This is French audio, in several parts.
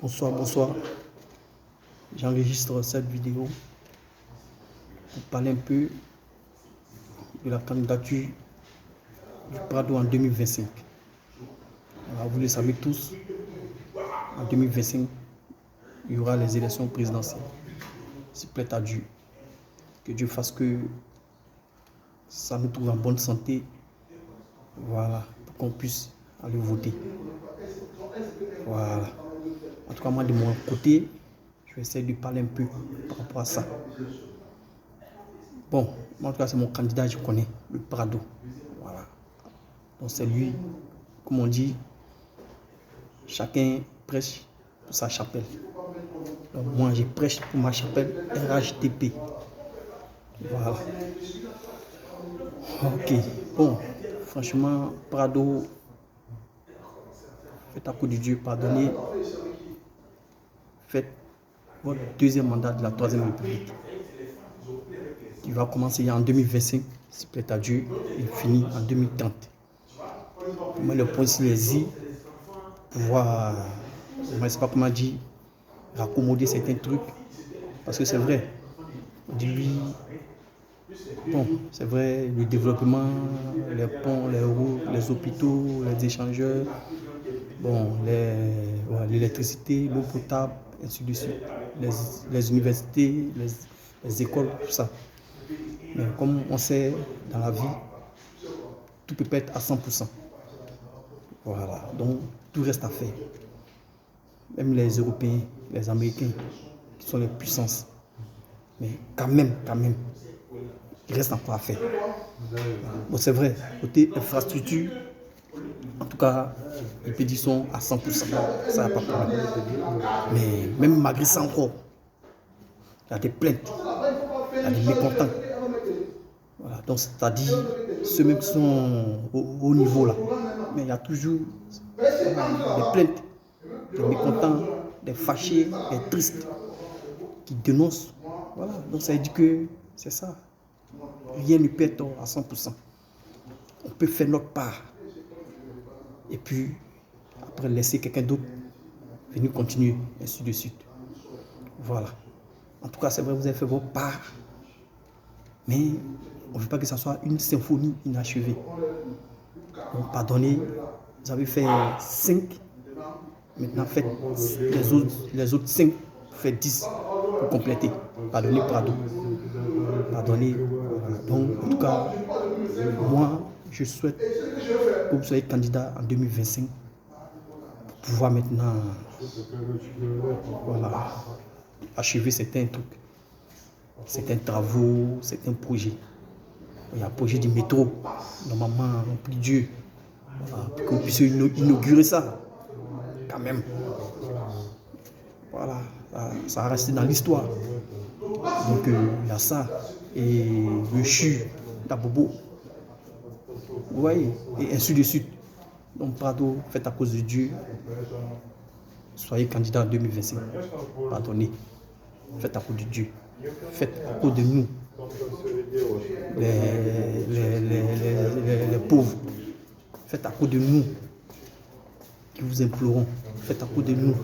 Bonsoir, bonsoir. J'enregistre cette vidéo pour parler un peu de la candidature du Prado en 2025. Alors, vous le savez tous, en 2025, il y aura les élections présidentielles. S'il plaît à Dieu, que Dieu fasse que ça nous trouve en bonne santé, voilà, pour qu'on puisse aller voter. Voilà. En tout cas, moi, de mon côté, je vais essayer de parler un peu par rapport à ça. Bon, moi, en tout cas, c'est mon candidat, je connais, le Prado. Voilà. Donc, c'est lui, comme on dit, chacun prêche pour sa chapelle. Donc, moi, je prêche pour ma chapelle RHTP. Voilà. Ok. Bon, franchement, Prado, faites à coup de Dieu, pardonnez. Faites votre deuxième mandat de la Troisième République. Il va commencer en 2025, s'il plaît à Dieu, et finit en 2030. Moi, le point, c'est les y, pouvoir, je ne sais pas comment dire, raccommoder certains trucs, parce que c'est vrai, on dit oui, bon, c'est vrai, le développement, les ponts, les routes, les hôpitaux, les échangeurs, bon, l'électricité, l'eau potable, ainsi de suite, les universités, les écoles, tout ça. Mais comme on sait, dans la vie, tout peut pas être à 100%. Voilà, donc tout reste à faire. Même les Européens, les Américains, qui sont les puissances. Mais quand même, il reste encore à faire. Bon, c'est vrai, côté infrastructure, en tout cas, les pays sont à 100%. Ça n'a pas de problème. Mais même malgré ça encore, il y a des plaintes, il y a des mécontents. Voilà, donc c'est-à-dire ceux-mêmes qui sont au haut niveau là. Mais il y a toujours des plaintes, des mécontents, des fâchés, des tristes qui dénoncent. Voilà, donc ça veut dire que c'est ça. Rien ne peut être à 100%. On peut faire notre part. Et puis, après, laisser quelqu'un d'autre venir continuer, ainsi de suite. Voilà. En tout cas, c'est vrai, vous avez fait votre part. Mais on ne veut pas que ça soit une symphonie inachevée. Donc, pardonnez, vous avez fait 5. Maintenant, faites les autres 5, faites 10 pour compléter. Pardonnez, Prado. Pardonnez. Donc, en tout cas, moi, je souhaite que vous soyez candidat en 2025 pour pouvoir maintenant, voilà, achever certains trucs, certains travaux, certains projets. Il y a un projet du métro, normalement, on prie Dieu, voilà, pour qu'on puisse inaugurer ça, quand même. Voilà, ça a resté dans l'histoire. Donc, il y a ça. Et le CHU d'Abobo. Vous voyez, et ainsi de suite. Donc, Prado, faites à cause de Dieu. Soyez candidat en 2025. Pardonnez. Faites à cause de Dieu. Faites à cause de nous. Les pauvres. Faites à cause de nous qui vous implorons. Faites à cause de nous,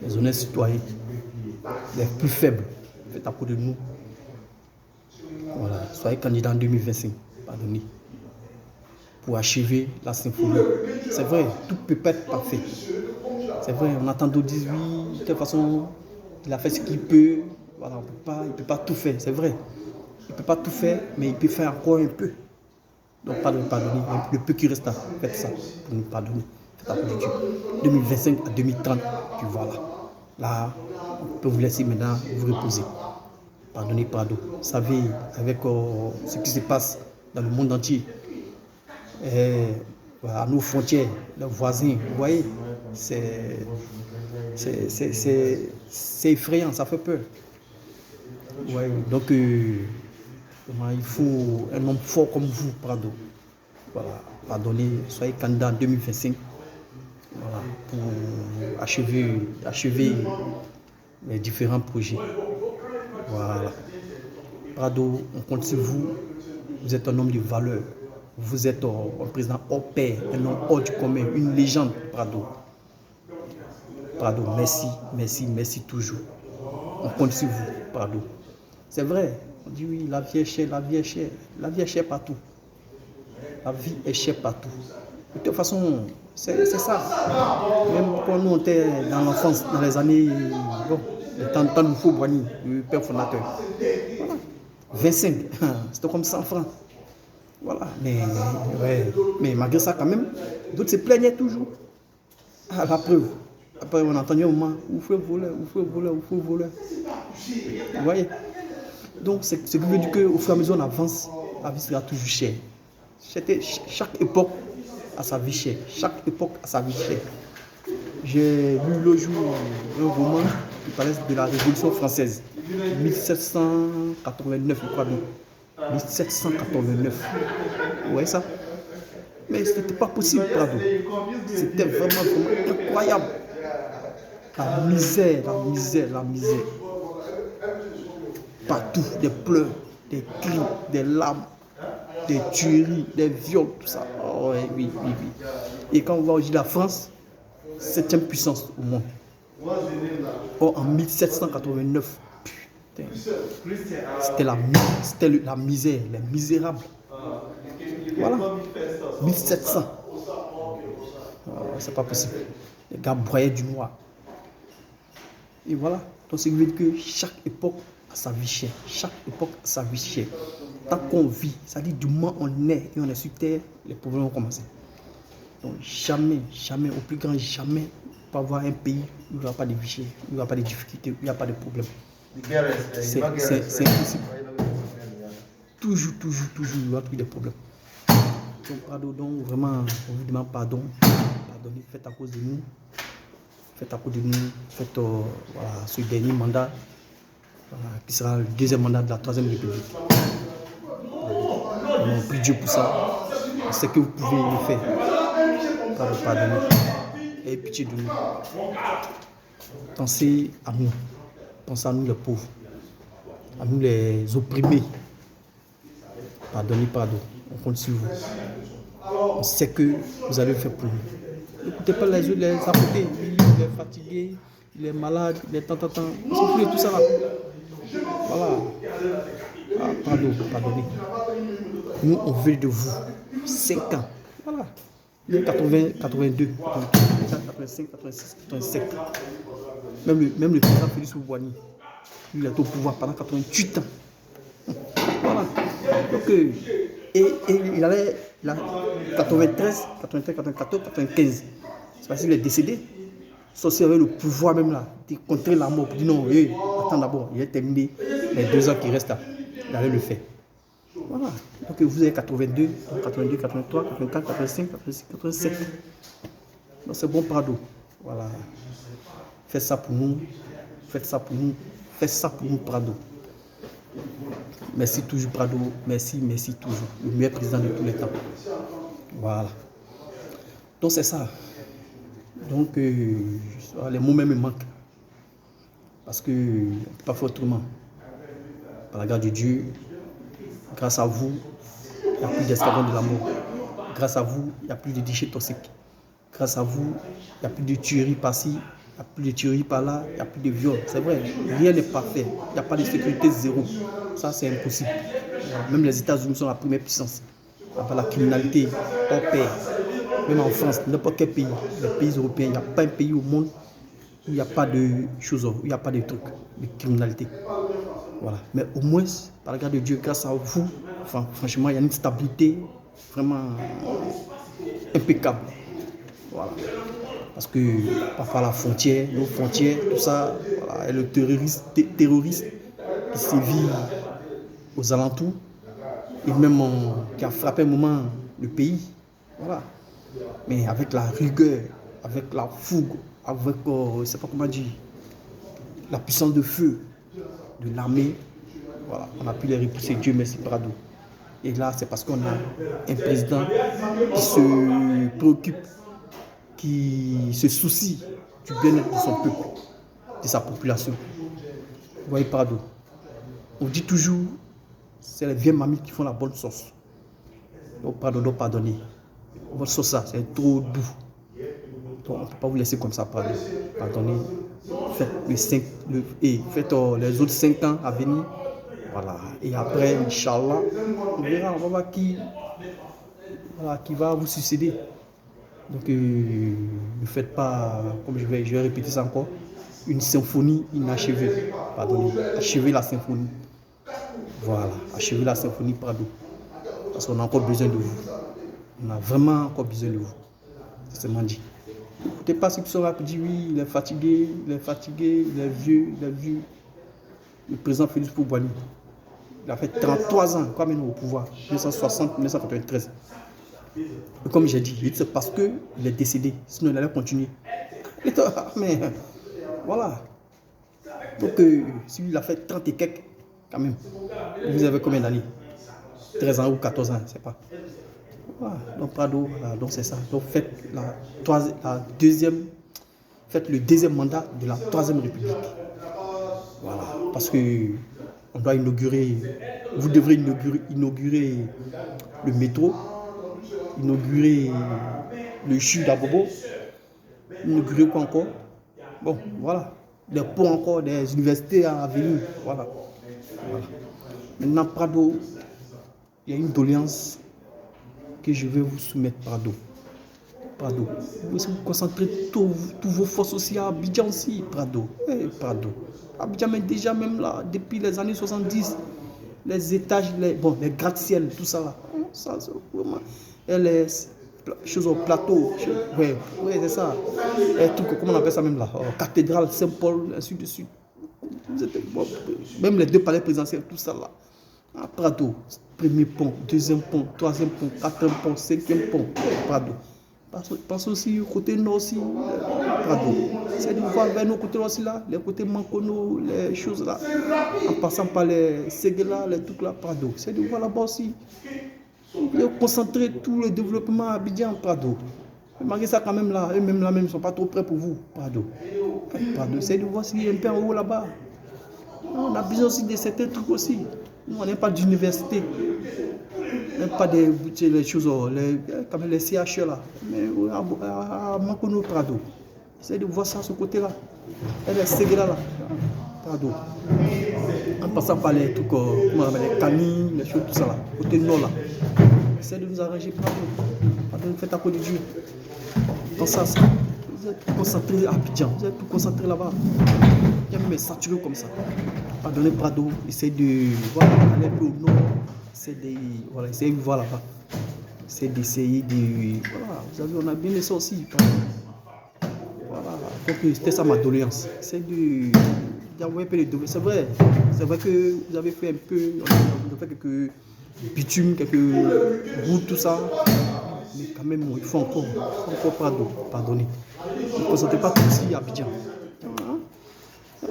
les honnêtes citoyens, les plus faibles. Faites à cause de nous. Voilà, soyez candidat en 2025. Pardonnez. Pour achever la symphonie. C'est vrai, tout ne peut pas être parfait. C'est vrai, on attend d'autres dire oui, de toute façon, il a fait ce qu'il peut. Voilà, il ne peut pas tout faire, c'est vrai. Il ne peut pas tout faire, mais il peut faire encore un peu. Donc, pardonnez. Le peu qui reste là, faites ça pour nous pardonner. Faites à cause de Dieu. 2025 à 2030, puis voilà. Là, on peut vous laisser maintenant vous reposer. Pardonnez, Prado. Vous savez, avec ce qui se passe dans le monde entier, à nos frontières, nos voisins, vous voyez, c'est effrayant, ça fait peur. Ouais, donc, il faut un homme fort comme vous, Prado. Voilà, pardonnez, soyez candidat en 2025. Voilà, pour achever les différents projets. Voilà. Prado, on compte sur vous. Vous êtes un homme de valeur. Vous êtes un président hors pair, un homme hors du commun, une légende, Prado. Prado, merci, merci, merci toujours. On compte sur vous, Prado. C'est vrai, on dit oui, la vie est chère, la vie est chère. La vie est chère partout. La vie est chère partout. De toute façon, c'est ça. Même quand nous on était dans l'enfance, dans les années, bon, le temps de Fou Boigny, le père fondateur. Voilà. 25, c'était comme 100 francs. Voilà, mais malgré ça quand même, d'autres se plaignaient toujours. À la preuve. Après on entendait au moment, où faut voler, où faut voler, où faut voler. Vous voyez? Donc ce qui veut dire qu'au fur et à mesure on avance, la vie sera toujours chère. Chaque époque a sa vie chère. Chaque époque a sa vie chère. J'ai lu le jour un roman qui parlait de la Révolution française, 1789, je crois bien. 1789. Vous voyez ça? Mais ce n'était pas possible, Prado. C'était vraiment, vraiment incroyable. La misère, la misère, la misère. Partout, des pleurs, des cris, des larmes, des tueries, des viols, tout ça. Oh, oui, oui, oui. Et quand on voit aujourd'hui la France, 7e puissance au monde. Oh, en 1789, putain, c'était la misère, les misérables. Voilà, 1700. Oh, c'est pas possible. Les gars broyaient du noir. Et voilà. Donc, c'est que chaque époque a sa vie chère. Chaque époque a sa vie chère. Tant qu'on vit, ça dit du moment on est et on est sur terre, les problèmes vont commencer. Donc, jamais, jamais, au plus grand jamais, pas avoir un pays où il n'y aura pas de vie chère, où il n'y aura pas de difficultés, où il n'y a pas de problème. C'est impossible. Toujours, il y aura plus de problèmes. Donc, pardon, donc, vraiment, on vous demande pardon. Pardonnez, faites à cause de nous. Faites à cause de nous. Faites voilà, ce dernier mandat, qui sera le deuxième mandat de la 3e République. On prie Dieu pour ça. On sait que vous pouvez le faire. Pardonnez. Ayez pitié de nous. Pensez à nous. Pensez à nous les pauvres. À nous les opprimés. Pardonnez, pardon. On compte sur vous. On sait que vous allez le faire pour nous. N'écoutez pas les autres, les à côté. Il est fatigué, il est malade, il est tant. On s'en fout de tout ça là. Voilà. Ah, pardonnez. Nous, on veut de vous 5 ans. Voilà. Il est 80, 82, 85, 86, 87. Même le président Félix Houphouët-Boigny, il est au pouvoir pendant 88 ans. Voilà. Donc, et il avait 93, 94, 95. C'est parce qu'il est décédé. Sauf s'il avait le pouvoir même là, de contrer la mort. Pour dire non, attends d'abord, il a terminé les 2 ans qui restent là. Il allait le faire. Voilà. Donc vous avez 82, 83, 84, 85, 86, 87. Donc c'est bon, Prado. Voilà. Faites ça pour nous. Faites ça pour nous. Faites ça pour nous, Prado. Merci toujours, Prado. Merci toujours. Le meilleur président de tous les temps. Voilà. Donc c'est ça. Donc les mots même me manquent. Parce que on ne peut pas faire autrement. Par la grâce de Dieu, grâce à vous, il n'y a plus d'escadron de la mort. Grâce à vous, il n'y a plus de déchets toxiques. Grâce à vous, il n'y a plus de tueries par-ci, il n'y a plus de tueries par-là, il n'y a plus de viols. C'est vrai, rien n'est parfait. Il n'y a pas de sécurité zéro. Ça, c'est impossible. Même les États-Unis sont la première puissance. La criminalité hors pair. Même en France, n'importe quel pays, les pays européens, il n'y a pas un pays au monde où il n'y a pas de choses, où il n'y a pas de trucs, de criminalité. Voilà. Mais au moins, par la grâce de Dieu, grâce à vous, franchement, il y a une stabilité vraiment impeccable. Voilà. Parce que parfois la frontière, nos frontières, tout ça, voilà, et le terroriste qui sévit aux alentours, et même qui a frappé un moment le pays. Voilà. Mais avec la rigueur, avec la fougue, avec, je ne sais pas comment dire, la puissance de feu de l'armée, voilà, on a pu les repousser. Dieu merci, Prado. Et là, c'est parce qu'on a un président qui se préoccupe, qui se soucie du bien-être de son peuple, de sa population. Vous voyez, Prado, on dit toujours, c'est les vieilles mamies qui font la bonne sauce. Donc, pardonnez. Votre sauce, ça, c'est trop doux. Donc, on ne peut pas vous laisser comme ça, pardonnez. Faites faites les autres 5 ans à venir. Voilà. Et après, Inch'Allah, on verra, on va voir qui va vous succéder. Donc, ne faites pas, comme je vais répéter ça encore, une symphonie inachevée. Pardon, achevez la symphonie. Voilà, achevez la symphonie Prado. Parce qu'on a encore besoin de vous. On a vraiment encore besoin de vous. C'est ce que dit. Écoutez pas ceux qui sont là qui disent oui, il est fatigué, il est vieux. Le président Félix Houphouët-Boigny, il a fait 33 ans, quand même au pouvoir, 1960-1993. Et comme j'ai dit, c'est parce qu'il est décédé, sinon il allait continuer. Mais voilà. Donc, si il a fait 30 et quelques, quand même, vous avez combien d'années? 13 ans ou 14 ans, je ne sais pas. Voilà. Donc, Prado, voilà, donc c'est ça. Donc, faites le deuxième mandat de la 3e République. Voilà. Parce que on doit inaugurer, vous devrez inaugurer le métro, inaugurer le CHU d'Abobo, inaugurer quoi encore? Bon, voilà. Des ponts encore, des universités à venir. Voilà. Maintenant, Prado, il y a une doléance que je vais vous soumettre, Prado. Vous concentrez tous vos forces aussi à Abidjan aussi, Prado. Prado. Abidjan, mais déjà même là, depuis les années 70, les étages, les gratte-ciel, tout ça là. Ça, c'est vraiment. Et les choses au plateau. Oui, c'est ça. Et tout, comment on appelle ça même là? Cathédrale, Saint-Paul, ainsi de suite. Même les 2 palais présidentiels, tout ça là. Prado, 1er pont, 2e pont, 3e pont, 4e pont, 5e pont. Prado. Pense aussi au côté nord aussi, Prado. C'est de voir vers nos côtés aussi là, les côtés Mankono, les choses là, en passant par les Séguéla, les trucs là, Prado. C'est de voir là-bas aussi. De concentrer tout le développement à Abidjan, Prado. Malgré ça quand même là, eux-mêmes là-même ne sont pas trop prêts pour vous, Prado. Prado, c'est de voir s'il y a un peu en haut là-bas. On a besoin aussi de certains trucs aussi. Nous, on n'est pas d'université. Même pas des les choses, comme les CHE là, mais à Mankono, Prado. Essayez de voir ça, ce côté-là. Et les Séguéla là, Prado. En passant par les trucs, les canines, les choses, tout ça là, côté nord là. Essayez de nous arranger, Prado. Prado, faites à côté de Dieu. Dans ça, vous êtes tout concentré à Abidjan, vous êtes tout concentré là-bas. Il y a même saturé comme ça. Pardonnez, Prado, essayez de aller un peu au nord. Essayez de voir là-bas. C'est d'essayer de. Voilà, vous avez, on a bien laissé aussi. Voilà, donc c'était ça ma doléance. C'est d'envoyer un peu de doléances. C'est vrai que vous avez fait un peu. On a fait quelques bitumes, quelques routes, tout ça. Mais quand même, il faut encore pardonner. Ne concentrez pas tout ici à Abidjan.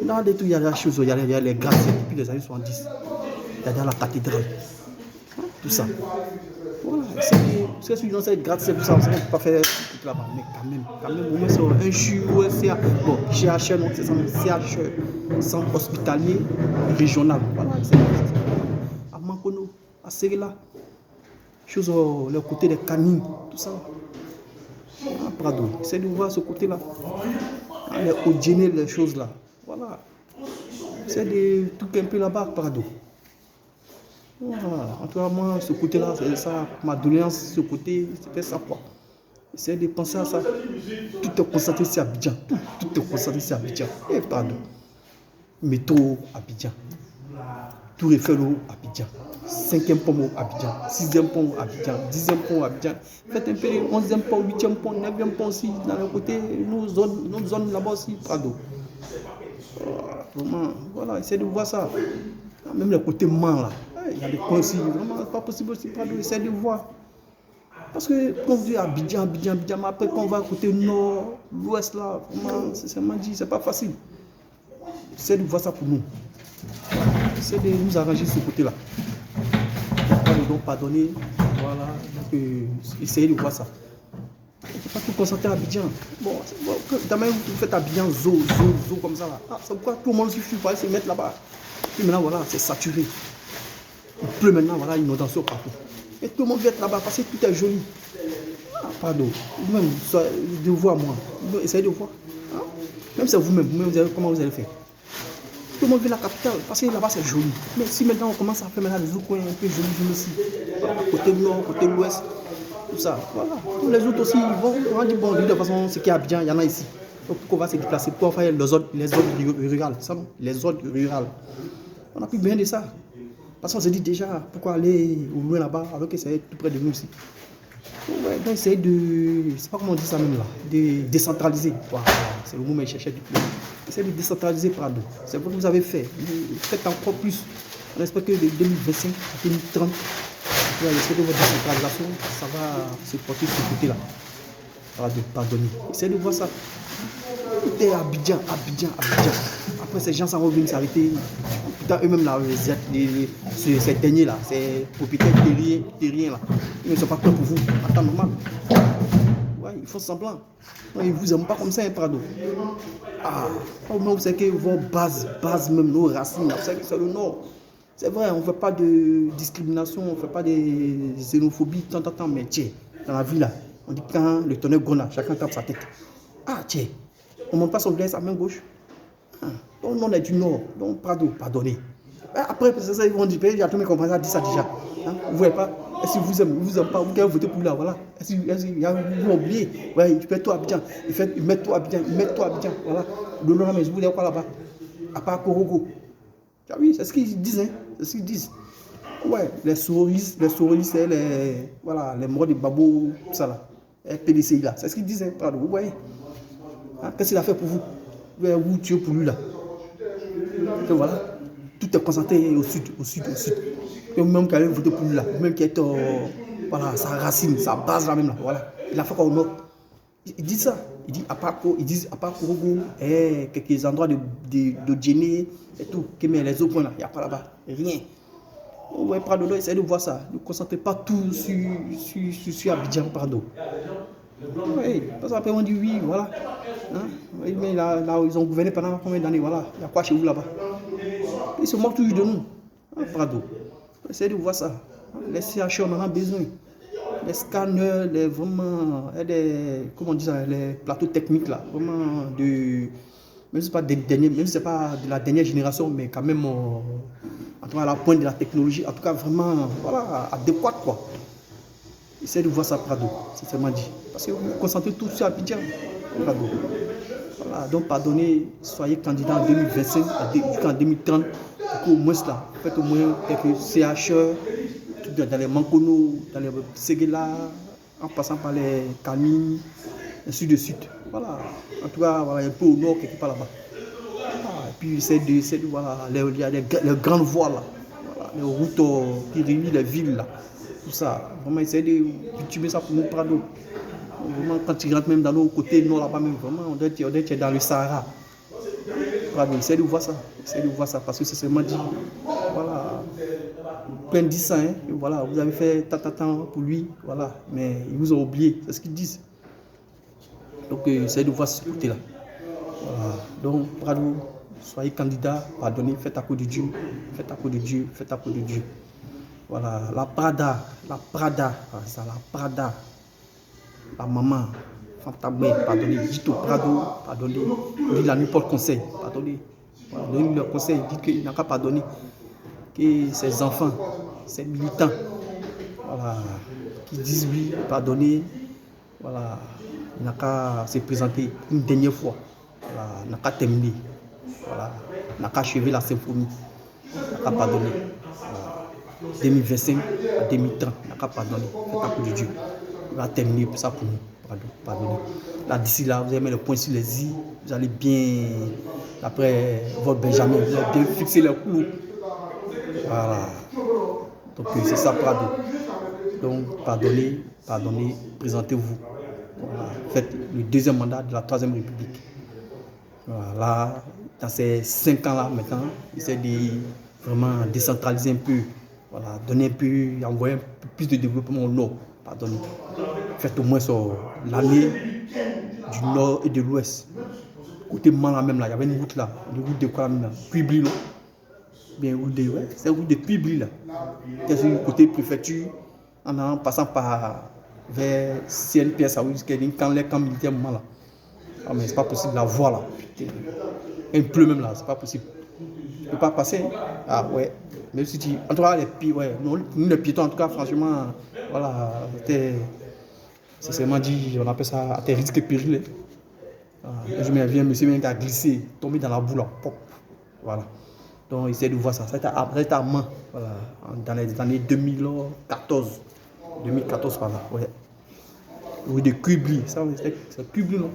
Dans les trucs, il y a des choses, il y a les gratte-ciel depuis les années 70. Il y a la cathédrale. Tout ça. Voilà. C'est sûr que c'est gratte-ciel, tout ça, on ne peut pas faire tout là-bas. Mais quand même, au moins c'est un CHU ou un CH. Bon, CHE, donc c'est ça, CHE, centre hospitalier régional. Voilà, c'est à Mankono, à Séguéla. Chose le côté des canines, tout ça. Prado, c'est de voir ce côté-là. Les Odjéné, les choses là. Voilà. C'est des trucs un peu là-bas, Prado. Voilà. En tout cas, moi, ce côté-là, c'est ça. Ma doléance, ce côté, c'était ça, quoi. Essayez de penser à ça. Tout est concentré sur Abidjan. Tout est concentré sur Abidjan. Et pardon. Métro, Abidjan. Tour Eiffel au Abidjan. 5e pont au Abidjan. 6e pont au Abidjan. 10e pont au Abidjan. Faites un peu 11e pont, 8e pont, 9e pont aussi. Dans le côté, nos zones là-bas aussi, Prado. Vraiment, voilà, essayez de voir ça. Même le côté Man là. Il y a des coins aussi. Vraiment, c'est pas possible aussi, Prado. Essayez de voir. Parce que quand on dit Abidjan, mais après quand on va côté nord, l'ouest là, vraiment, c'est dit, c'est pas facile. Essayez de voir ça pour nous. C'est de nous arranger ce côté-là. Donc, pardonner. Voilà. Donc, essayez de voir ça. Il ne faut pas tout concentrer à Abidjan. Bon, quand même, vous faites Abidjan, zo comme ça là. C'est pourquoi tout le monde suffit pour aller se mettre là-bas. Et maintenant, voilà, c'est saturé. Il pleut maintenant, voilà, inondation partout. Et tout le monde vient être là-bas parce que tout est joli. pardon, vous-même, de voir moi, essayez de voir. Hein? Même c'est vous-même, comment vous allez faire? Tout le monde veut la capitale, parce que là-bas c'est joli. Mais si maintenant on commence à faire maintenant les autres coins un peu jolis aussi, voilà, côté nord, côté ouest, tout ça, voilà. Tous les autres aussi, on va dire, bon, de toute façon, ce qui est à Abidjan, il y en a ici. Donc on va se déplacer pour faire les zones rurales, ça non? Les zones rurales. On n'a plus besoin de ça. Parce qu'on se dit déjà, pourquoi aller au loin là-bas, alors que c'est tout près de nous aussi. Ouais, donc essayer de, c'est pas comment on dit ça même là, de décentraliser. Voilà, c'est le mot que je cherchais du coup. Essayez de décentraliser Prado. C'est ce que vous avez fait. Faites encore plus. On espère que de 2025 à 2030, l'esprit de votre décentralisation, ça va se porter de ce côté-là. Pardonnez. Essayez de voir ça. Tout est Abidjan. Après, ces gens, ça vont venir s'arrêter. Putain, eux-mêmes, là, ces derniers-là, ces propriétaires terriens, là, ils ne sont pas prêts pour vous, en temps normal. Ouais, ils font semblant. Ils ne vous aiment pas comme ça, un Prado. Ah, au moins, vous savez que vos bases même, nos racines, vous savez que c'est le Nord. C'est vrai, on ne fait pas de discrimination, on ne fait pas de xénophobie, tant, mais tiens, dans la vie, là, on dit quand le tonnerre gronde, chacun tape sa tête. Ah, tiens, on ne monte pas son blé à main gauche. Ah, donc, on est du Nord, donc Prado, pardonnez. Après, c'est ça, ils vont dire, il y a tout le monde qui a dit ça déjà. Hein? Vous ne voyez pas? Est-ce que vous aimez, pas, vous pouvez voter pour là, voilà. Est-ce que vous oubliez? Ouais, tu fais tout Abidjan. Ils mettent tout Abidjan, voilà. Le nom, mais je voulais quoi là-bas? À part Korogo. Ah oui, c'est ce qu'ils disent, hein. C'est ce qu'ils disent. Ouais, les souris, c'est les morts de Babo, tout ça là. Les PDCI là. C'est ce qu'ils disent, hein, pardon. Vous voyez? Hein? Qu'est-ce qu'il a fait pour vous? Vous tuez pour lui là. Et voilà. Tout est concentré au sud. Et même qui a voté pour lui là, même qui est voilà, sa racine, sa base là même là, voilà. Il a fait quoi au nord? Il dit ça. Il dit à part Korogo, quelques endroits de Djéné et tout, mais les autres points là, il n'y a pas là-bas. Rien. Ouais, Prado, essayez de voir ça. Ne concentrez pas tout sur Abidjan, Prado. Oui, parce qu'après on dit oui, voilà. Hein? Mais là, ils ont gouverné pendant combien d'années, voilà. Il y a quoi chez vous là-bas? Ils se moquent toujours de nous. Hein, Prado. Essayez de voir ça. Les CHO, on en a besoin. Les scanners, comment on dit ça, les plateaux techniques là, vraiment même si c'est pas de la dernière génération, mais quand même en tout cas à la pointe de la technologie, en tout cas vraiment voilà, adéquate quoi. Essayez de voir ça Prado, c'est seulement dit. Parce que vous vous concentrez tout sur Abidjan, Prado. Voilà, donc pardonnez, soyez candidat en 2025, jusqu'en 2030, au moins là, faites au moins quelques CHE, dans les Mankono, dans les Séguéla, en passant par les Camilles, ainsi de suite. Voilà. En tout cas, voilà, un peu au nord, quelque part là-bas. Voilà. Et puis, c'est de voilà, il y a les grandes voies là. Voilà, les routes qui réunissent les villes là. Tout ça. Vraiment, essayez de cultiver ça pour nous, Prado. Vraiment, quand tu rentres même dans nos côtés nord là-bas, même, vraiment, on doit être dans le Sahara. Prado, essayez de voir ça. Parce que c'est seulement dit. Voilà. Plein de ça, hein. Voilà, vous avez fait tant pour lui, voilà, mais ils vous ont oublié, c'est ce qu'ils disent. Donc, essayez de voir ce côté-là. Voilà. Donc, Prado, soyez candidat, pardonnez, faites à coup de Dieu. Voilà, la Prada, la maman, Fantabé, pardonnez, dites au Prado, pardonnez, il a mis pas le conseil, pardonnez. Voilà, donnez le conseil, dites qu'il n'a qu'à pardonner. Que ces enfants, ces militants, voilà, qui disent oui, pardonner, voilà, il n'a qu'à se présenter une dernière fois, voilà, il n'a qu'à terminer, voilà, il n'a qu'à achever la symphonie, il n'a qu'à pardonner. Voilà. 2025 à 2030, il n'a qu'à pardonner, c'est un coup de Dieu. Il va terminer ça pour nous, pardonner. Là, d'ici là, vous allez mettre le point sur les i, vous allez bien, après votre Benjamin, vous allez bien fixer le clou. Voilà. Donc c'est ça Prado. Donc pardonnez, présentez-vous. Voilà. Faites le deuxième mandat de la Troisième République. Voilà. Dans ces 5 ans-là maintenant, essayez de vraiment décentraliser un peu. Voilà. Donner un peu, envoyer un peu plus de développement au nord. Pardonnez. Faites au moins sur l'année du nord et de l'ouest. Côté Mala même là, il y avait une route là. Une route de quoi même Puibli, non? Bien, c'est une route de Puibli là. C'est du côté préfecture, en passant par vers CNPS, quand les camps militaires, là. Ah, mais c'est pas possible, la voie là. Il pleut même là, c'est pas possible. Tu peux pas passer. Ah ouais. Même si tu. En tout cas, les pieds, ouais. Nous, les piétons, en tout cas, franchement, voilà. C'est seulement dit, on appelle ça à tes risques et périls. Je me viens, monsieur vient à glisser, tomber dans la boue là. Pop. Voilà. Donc, essaie de voir ça. Ça a été à main. Voilà. Dans les années 2014. 2014 par là. Ouais. Route de Kubli. Ça, c'est Kubli, non?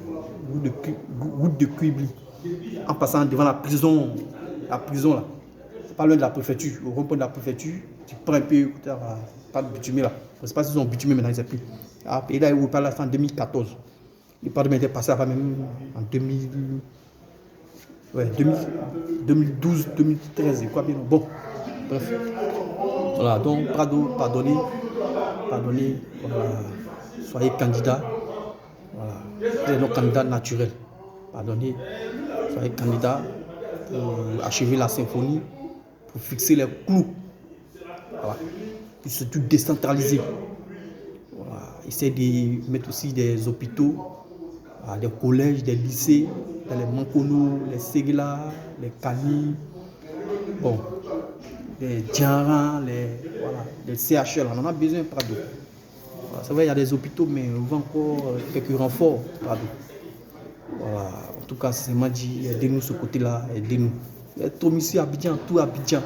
Route de Kubli. En passant devant la prison là. C'est pas loin de la préfecture. Au rond-point de la préfecture, tu prends un peu, pas de bitumé là. Je ne sais pas s'ils ont bitumé maintenant, ils ne savent plus. Et là, il parle en 2014. Le parlement était passé avant même en 2012, 2013, quoi bien. Bon, bref. Voilà, donc Prado, pardonnez, voilà, soyez candidat. Voilà, vous êtes nos candidats naturels. Pardonnez, soyez candidat pour achever la symphonie, pour fixer les clous. Voilà, et surtout décentraliser. Voilà, essayer de mettre aussi des hôpitaux, des collèges, des lycées, dans les Mankono, les Ségla, les Kani, bon, les Djaran, les CHL, on en a besoin, Prado. Voilà, c'est vrai, il y a des hôpitaux, mais on veut encore quelques renforts, Prado. Voilà, en tout cas, c'est m'a dit, aidez-nous ce côté-là, aidez-nous. Trop ici, Abidjan, tout Abidjan.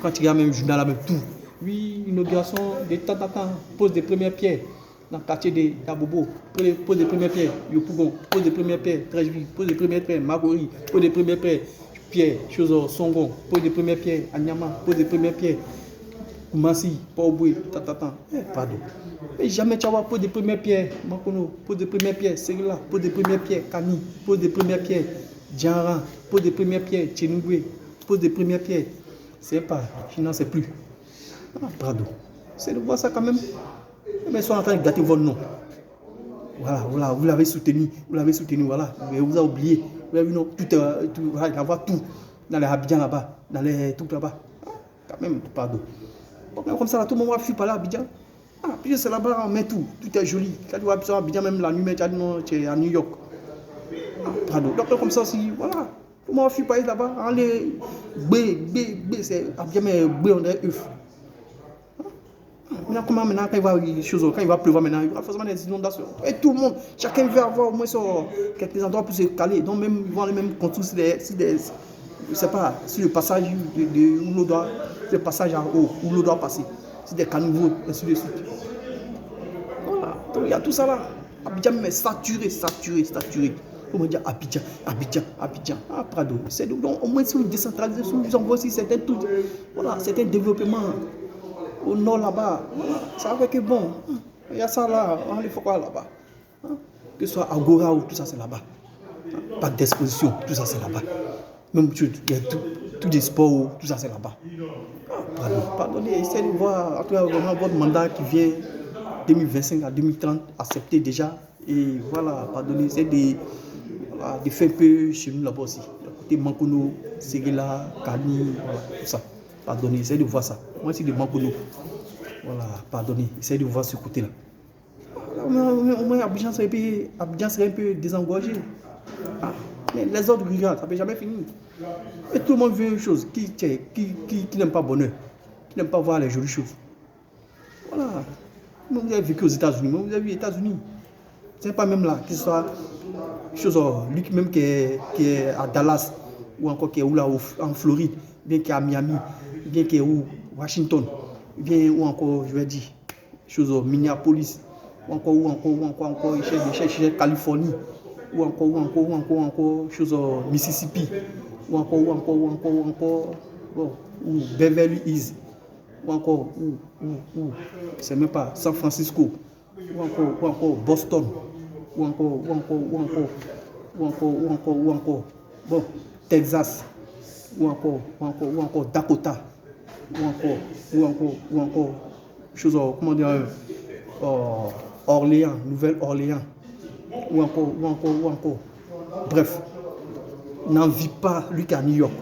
Quand tu regardes même le journal, là, même tout. Oui, inauguration de pose des premières pierres dans le quartier de Dabobo, pose des premières pierres, Yopougon, pose des premières pierres, Trècheville, pose des premières pierres, Magori, pose des premières pierres, Chosor, Songon, pose des premières pierres, Anyama, pose des premières pierres, Koumassi, Pauboué, pardon. Mais jamais tu vas poser des premières pierres, Makono, pose des premières pierres, Ségla, pose des premières pierres, Kani, pose des premières pierres, Djaran, pose des premières pierres, Tchénougué, pose des premières pierres. C'est pas, je n'en sais plus. Ah, Prado. C'est de voir ça quand même. Mais ils sont en train de gâter votre nom. Voilà, vous l'avez soutenu, voilà. Mais vous avez oublié. Vous avez vu, non, il va avoir tout dans les Abidjan là-bas, dans les trucs là-bas. Ah, quand même, Prado. Bon, comme ça, là, tout le monde va fuir par là, Abidjan. Ah, puis c'est là-bas, on met tout est joli. Quand tu vois Abidjan, même la nuit, mais tu as dit non, tu es à New York. Ah, Prado. Donc, comme ça aussi, voilà. Tout le monde va fuir par là-bas. Allez, c'est Abidjan, mais on dirait œuf. Maintenant, quand il va pleuvoir, maintenant, il y aura forcément des inondations. Et tout le monde, chacun veut avoir au moins quelques endroits pour se caler. Donc, même, ils vont aller même construire je sais pas, sur le passage où l'eau doit, le passage en haut, où l'eau doit passer. C'est des caniveaux, ainsi de suite. Voilà. Donc, il y a tout ça là. Abidjan, mais saturé. Comment dire Abidjan. Ah, Prado. C'est donc, au moins, si vous décentralisez, si vous envoyez aussi certains trucs, voilà, certains développements. Au nord là-bas, ça va que bon, il y a ça là, on les fait quoi là-bas, que ce soit Agora ou tout ça c'est là-bas, pas d'exposition, tout ça c'est là-bas, même il y a tout des sports, tout ça c'est là-bas. Pardonnez, essayez de voir, en tout cas vraiment votre mandat qui vient 2025 à 2030, accepté déjà, et voilà, pardonnez, essayez de faire un peu chez nous là-bas aussi, côté Mankono, Ségla, Kani, voilà, tout ça. Pardonnez, essayez de voir ça. Moi, c'est de Mankono. Voilà, pardonnez, essayez de voir ce côté-là. Au moins, Abidjan serait un peu désengorgé. Ah, mais les autres rurales, ça ne peut jamais finir. Et tout le monde veut une chose, qui n'aime pas bonheur, qui n'aime pas voir les jolies choses. Voilà. Vous avez vécu aux États-Unis, vous avez vu les États-Unis. Ce n'est pas même là, que ce soit chose, lui même qui est à Dallas, ou encore qui est où là, en Floride, bien qui est à Miami, bien qui est où Washington, bien ou encore, je vais dire, chose Minneapolis, ou encore, il cherche Californie, ou encore, chose Mississippi, ou encore, bon, ou Beverly Hills, ou encore, c'est même pas San Francisco, ou encore Boston, ou encore, bon, Texas, ou encore Dakota, ou encore, chose, comment dire, Orléans, Nouvelle-Orléans, ou encore, bref, n'en vit pas lui qu'à New York.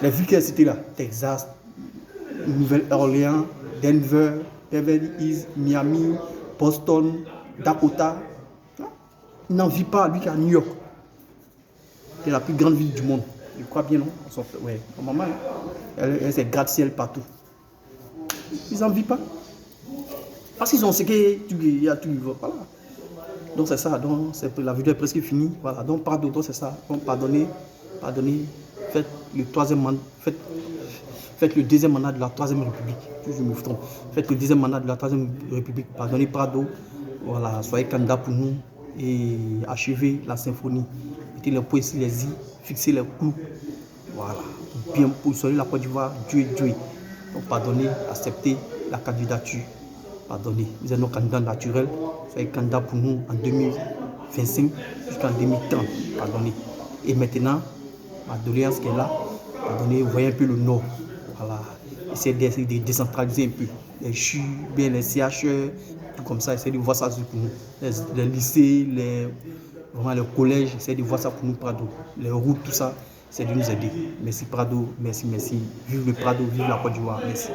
Les villes qu'il a citées là, Texas, Nouvelle-Orléans, Denver, Beverly Hills, Miami, Boston, Dakota. Il n'en vit pas, lui qui est à New York. C'est la plus grande ville du monde. Je crois bien, non? Ouais, maman, elle c'est gratte-ciel partout. Ils n'en vivent pas. Parce qu'ils ont ce qu'il y a tout. Voilà. Donc c'est ça. Donc la vidéo est presque finie. Voilà. Donc pardon, c'est ça. Donc pardonnez. Faites le troisième mandat. Faites le deuxième mandat de la Troisième République. Je me trompe. Faites le deuxième mandat de la Troisième République. Pardonnez Prado. Voilà. Soyez candidat pour nous et achevez la symphonie. Mettez les points sur les i, fixez les clous. Voilà. Bien positionner la Côte d'Ivoire. Dieu est Dieu. Donc pardonnez, acceptez la candidature. Pardonnez. Vous êtes nos candidats naturels. Soyez candidats pour nous en 2025 jusqu'en 2030. Pardonnez. Et maintenant, ma doléance qui est là, pardonnez, vous voyez un peu le nord. Voilà. Essayez de décentraliser un peu. Les CHU, bien les CHE, tout comme ça, essayez de voir ça pour nous. Les lycées, vraiment les collèges, essayez de voir ça pour nous, Prado. Les routes, tout ça, c'est de nous aider. Merci Prado, merci. Vive le Prado, vive la Côte d'Ivoire, merci.